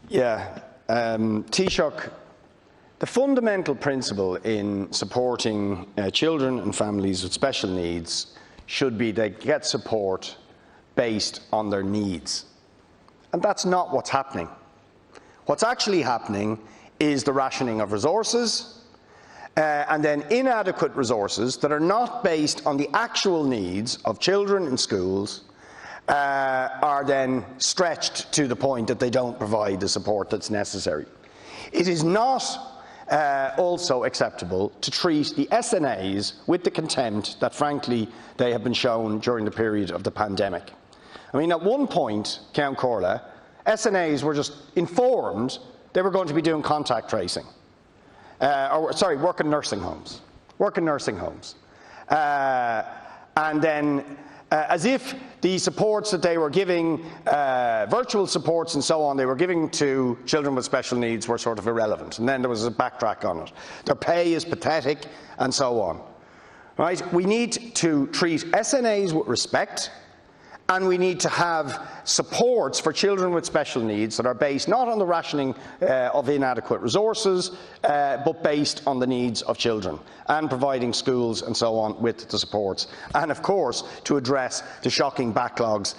Yeah, Taoiseach, the fundamental principle in supporting children and families with special needs should be they get support based on their needs. And that's not what's happening. What's actually happening is the rationing of resources and then inadequate resources that are not based on the actual needs of children in schools are then stretched to the point that they don't provide the support that's necessary. It is not also acceptable to treat the SNAs with the contempt that, frankly, they have been shown during the period of the pandemic. I mean, at one point, Count Corla, SNAs were just informed they were going to be doing contact tracing, work in nursing homes. And then, as if the supports that they were giving, virtual supports and so on, they were giving to children with special needs were sort of irrelevant. And then there was a backtrack on it. Their pay is pathetic and so on. Right? We need to treat SNAs with respect, and we need to have supports for children with special needs that are based not on the rationing of inadequate resources, but based on the needs of children, and providing schools and so on with the supports. And of course, to address the shocking backlogs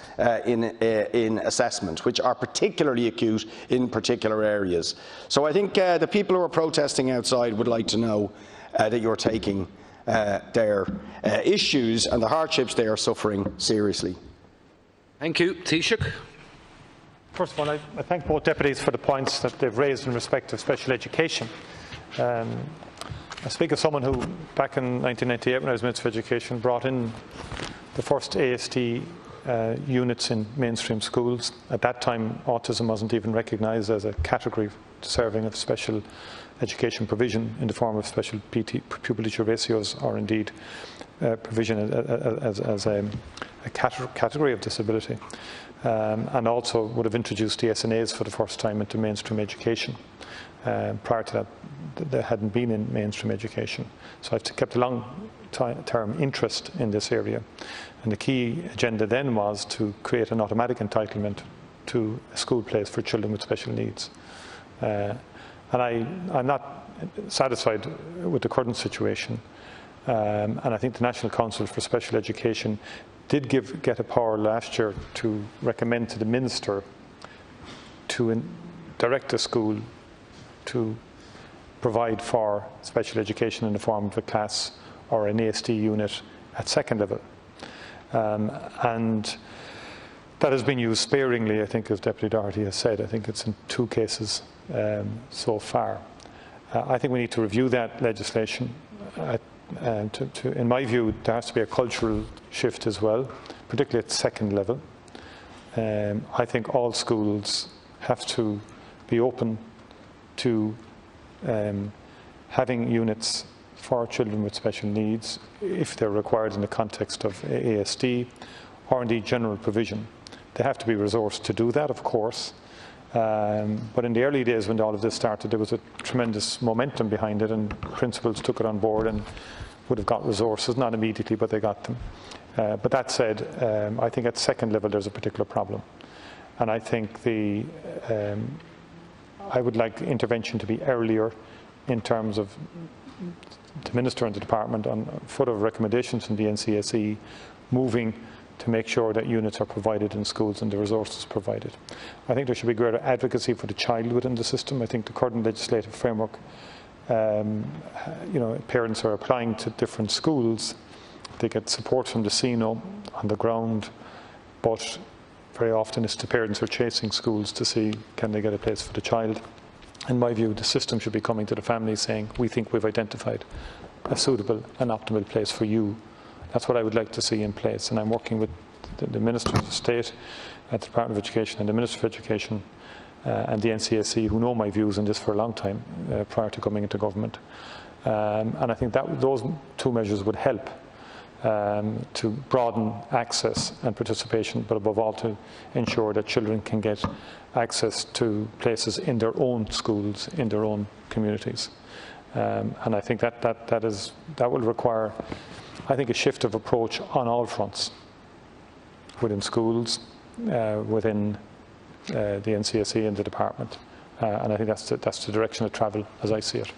in assessment, which are particularly acute in particular areas. So I think the people who are protesting outside would like to know that you're taking their issues and the hardships they are suffering seriously. Thank you. Taoiseach. First of all, I thank both deputies for the points that they've raised in respect of special education. I speak as someone who, back in 1998, when I was Minister for Education, brought in the first ASD units in mainstream schools. At that time, autism wasn't even recognised as a category deserving of special education provision in the form of special pupil teacher ratios, or indeed provision as a category of disability, and also would have introduced the SNAs for the first time into mainstream education. Prior to that, they hadn't been in mainstream education. So I've kept a long-term interest in this area. And the key agenda then was to create an automatic entitlement to a school place for children with special needs. And I'm not satisfied with the current situation. And I think the National Council for Special Education did get a power last year to recommend to the Minister to direct the school to provide for special education in the form of a class or an ASD unit at second level. And that has been used sparingly, I think, as Deputy Doherty has said. I think it's in 2 cases so far. I think we need to review that legislation. In my view, there has to be a cultural shift as well, particularly at second level. I think all schools have to be open to having units for children with special needs if they're required in the context of ASD or indeed general provision. They have to be resourced to do that, of course. But in the early days when all of this started, there was a tremendous momentum behind it, and principals took it on board and would have got resources, not immediately, but they got them. But that said, I think at second level there's a particular problem. And I think I would like intervention to be earlier in terms of the Minister and the Department on foot of recommendations from the NCSE moving to make sure that units are provided in schools and the resources provided. I think there should be greater advocacy for the child within the system. I think the current legislative framework, parents are applying to different schools. They get support from the CNO on the ground, but very often it's the parents who are chasing schools to see can they get a place for the child. In my view, the system should be coming to the family saying, we think we've identified a suitable and optimal place for you. That's what I would like to see in place, and I'm working with the Minister of State at the Department of Education and the Minister for Education and the NCSE, who know my views on this for a long time prior to coming into government. And I think that those 2 measures would help to broaden access and participation, but above all to ensure that children can get access to places in their own schools, in their own communities. And I think that will require, I think, a shift of approach on all fronts, within schools, within the NCSE and the department, and I think that's the direction of travel as I see it.